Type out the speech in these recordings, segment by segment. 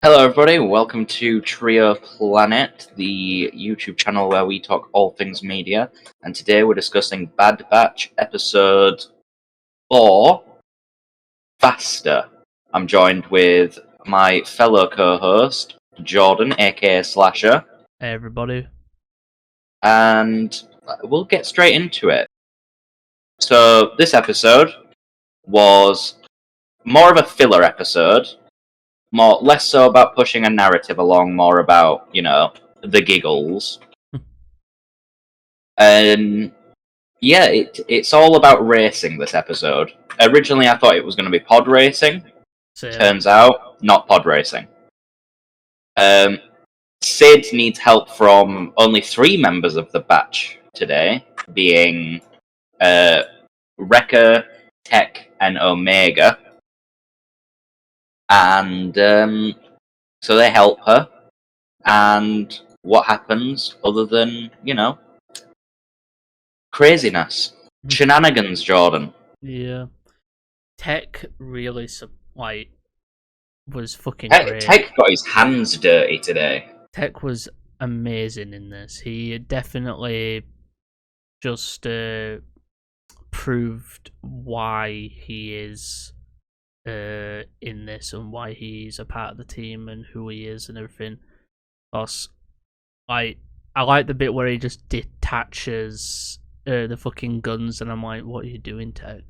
Hello, everybody. Welcome to Trio Planet, the YouTube channel where we talk all things media. And today we're discussing Bad Batch episode 4, Faster. I'm joined with my fellow co-host, Jordan, aka Slasher. Hey everybody. And we'll get straight into it. So, this episode was more of a filler episode. Less so about pushing a narrative along, more about, the giggles. And yeah, it's all about racing this episode. Originally I thought it was going to be pod racing. Same. Turns out, not pod racing. Sid needs help from only 3 members of the batch today, being Wrecker, Tech, and Omega. And so they help her. And what happens other than, craziness? Shenanigans, Jordan. Yeah. Tech really was fucking great. Tech got his hands dirty today. Tech was amazing in this. He definitely just proved why he is in this and why he's a part of the team and who he is and everything. Plus, I like the bit where he just detaches the fucking guns, and I'm like, what are you doing, Tech?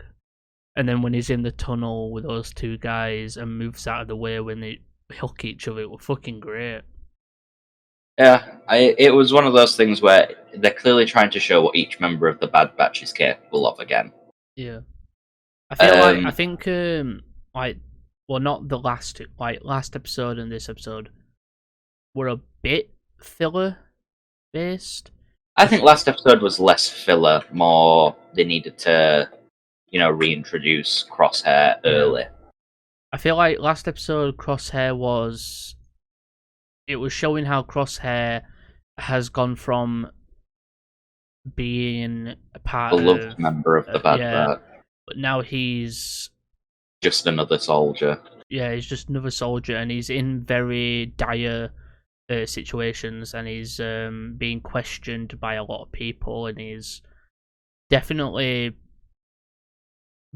And then when he's in the tunnel with those 2 guys and moves out of the way when they hook each other, it was fucking great. Yeah, it was one of those things where they're clearly trying to show what each member of the Bad Batch is capable of again. Yeah, I feel I think not the last episode and this episode were a bit filler based. I think last episode was less filler, more they needed to, reintroduce Crosshair early. I feel like last episode Crosshair was showing how Crosshair has gone from being a part Beloved member of the Bad Batch, but now he's just another soldier. Yeah, he's just another soldier, and he's in very dire situations, and he's being questioned by a lot of people, and he's definitely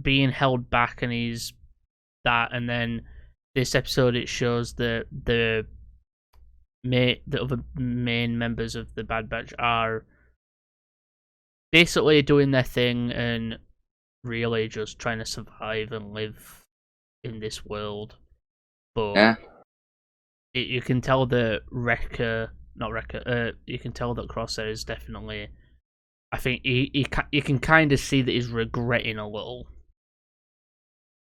being held back, and he's that. And then this episode, it shows that the other main members of the Bad Batch are basically doing their thing and really just trying to survive and live in this world. But yeah. You can tell that you can tell that Crosshair is definitely, I think you can kind of see that he's regretting a little.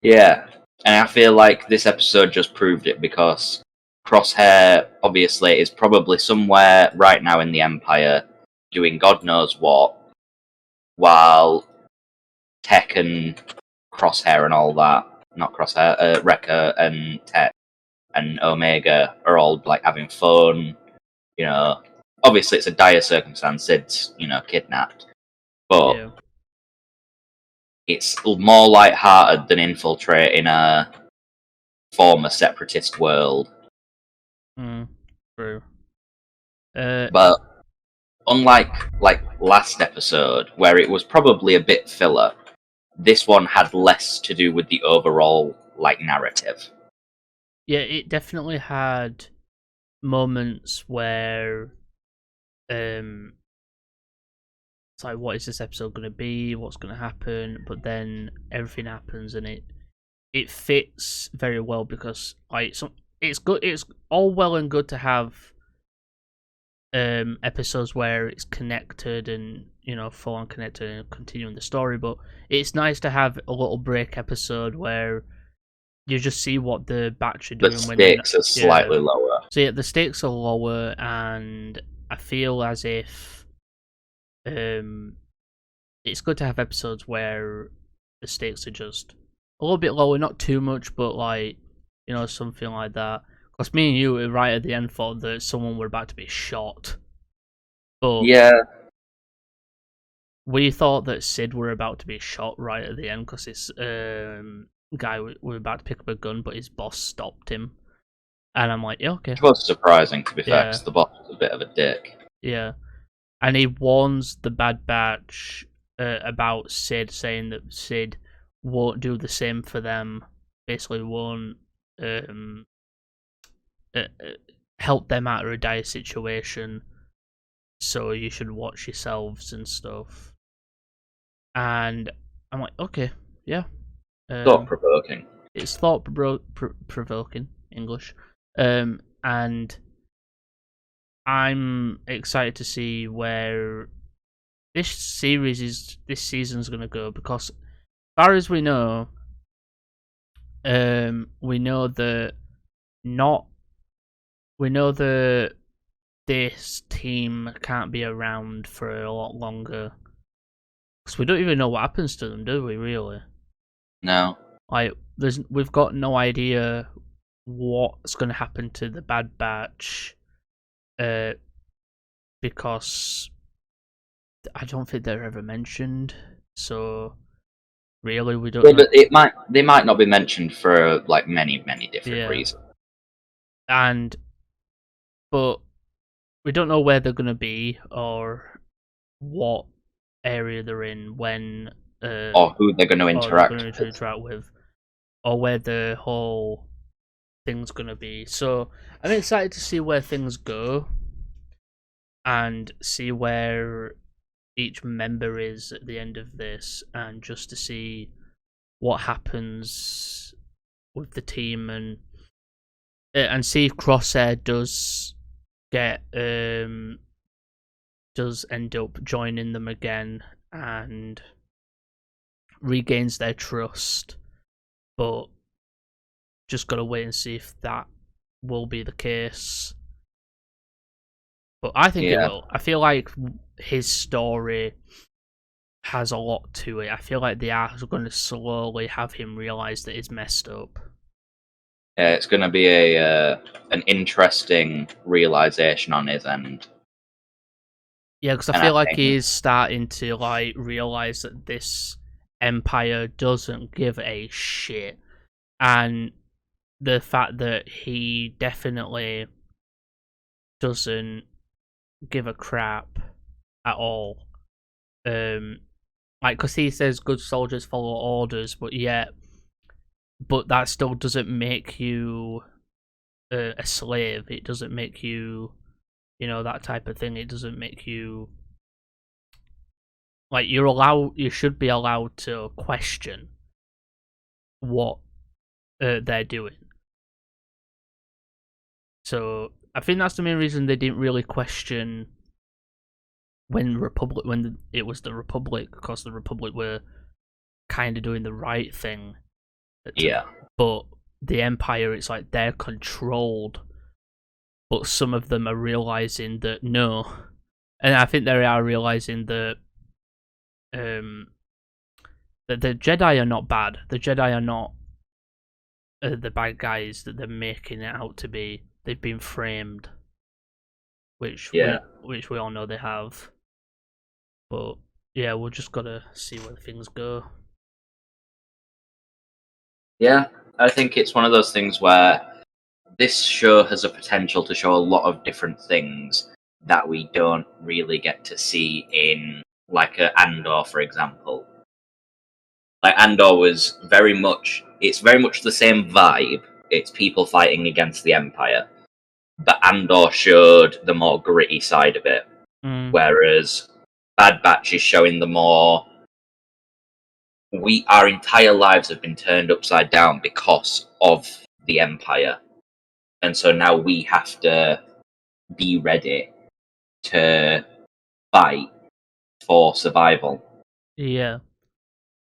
Yeah, and I feel like this episode just proved it, because Crosshair, obviously, is probably somewhere right now in the Empire doing God knows what, while Tech and Crosshair and all that, not Crosshair, Wrecker and Tech and Omega are all like having fun. Obviously it's a dire circumstance. Sid's, kidnapped, but Yeah. it's more light-hearted than infiltrating a former separatist world. True. But unlike last episode, where it was probably a bit filler, this one had less to do with the overall narrative. Yeah, it definitely had moments where it's like, what is this episode going to be? What's going to happen? But then everything happens, and it fits very well, because it's good. It's all well and good to have episodes where it's connected and full on connected and continuing the story. But it's nice to have a little break episode where you just see what the Batch are doing. The stakes are slightly lower. So yeah, the stakes are lower, and I feel as if it's good to have episodes where the stakes are just a little bit lower, not too much, but something like that. Because me and you, right at the end, thought that someone were about to be shot. But yeah, we thought that Sid were about to be shot right at the end, because this guy were about to pick up a gun, but his boss stopped him. And I'm like, yeah, okay. Which was surprising, to be fair, Yeah. because the boss was a bit of a dick. Yeah. And he warns the Bad Batch about Sid, saying that Sid won't do the same for them. Basically, won't help them out of a dire situation. So you should watch yourselves and stuff. And I'm like, okay, yeah. Thought-provoking. It's thought-provoking, English. And I'm excited to see where this season's gonna go, because as far as we know that not we know that this team can't be around for a lot longer, because we don't even know what happens to them, do we? Really? No. Like, we've got no idea what's going to happen to the Bad Batch, because I don't think they're ever mentioned. So really, we don't know. They might not be mentioned for like many different reasons. But we don't know where they're going to be, or what area they're in when, or who they're going to interact with, or where the whole thing's going to be. So I'm excited to see where things go and see where each member is at the end of this, and just to see what happens with the team, and see if Crosshair does end up joining them again and regains their trust. But just gotta wait and see if that will be the case. But I think it will. I feel like his story has a lot to it. I feel like they are going to slowly have him realise that he's messed up. Yeah, it's going to be an interesting realization on his end. Yeah, because I feel like he's starting to like realise that this empire doesn't give a shit, and the fact that he definitely doesn't give a crap at all. Like, because he says good soldiers follow orders, but that still doesn't make you a slave. It doesn't make you, that type of thing. It doesn't make you, like, you should be allowed to question what they're doing. So I think that's the main reason they didn't really question when it was the Republic, because the Republic were kind of doing the right thing. But the Empire, it's like they're controlled, but some of them are realizing that no, and I think they are realizing that that the Jedi are not bad. The Jedi are not the bad guys that they're making it out to be. They've been framed, which we all know they have. But yeah, we'll just gotta see where things go. Yeah, I think it's one of those things where this show has a potential to show a lot of different things that we don't really get to see in, like, Andor, for example. Like, Andor was very much the same vibe. It's people fighting against the Empire. But Andor showed the more gritty side of it. Whereas Bad Batch is showing the more, our entire lives have been turned upside down because of the Empire. And so now we have to be ready to fight for survival. Yeah.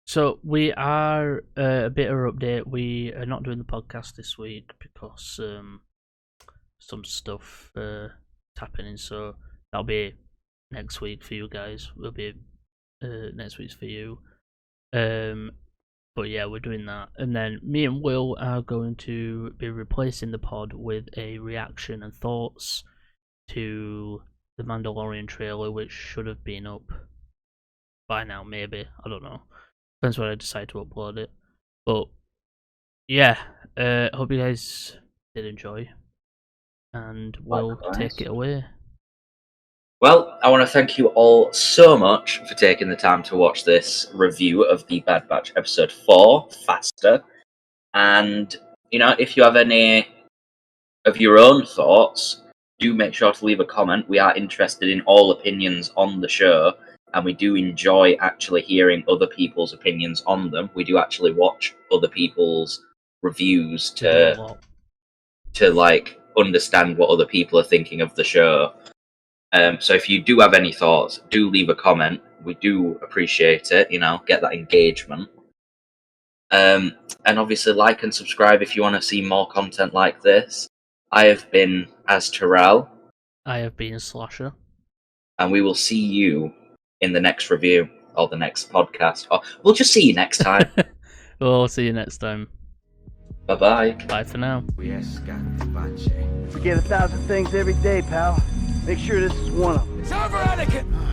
So we are a bit of an update. We are not doing the podcast this week because some stuff happening. So that'll be next week for you guys. Will be next week's for you. But yeah, we're doing that, and then me and Will are going to be replacing the pod with a reaction and thoughts to the Mandalorian trailer, which should have been up by now. Maybe, I don't know. Depends when I decide to upload it. But yeah, hope you guys did enjoy. and we'll Likewise. take it away. Well, I want to thank you all so much for taking the time to watch this review of the Bad Batch episode 4, Faster. And, you know, if you have any of your own thoughts, do make sure to leave a comment. We are interested in all opinions on the show, and we do enjoy actually hearing other people's opinions on them. We do actually watch other people's reviews to like understand what other people are thinking of the show. So if you do have any thoughts, do leave a comment. We do appreciate it, you know, get that engagement. And obviously like and subscribe if you want to see more content like this. I have been Azteral. I have been Slasher. And we will see you in the next review or the next podcast. Or we'll just see you next time. We'll see you next time. Bye-bye. Bye for now. We get 1,000 things every day, pal. Make sure this is one of them. It's over, Anakin!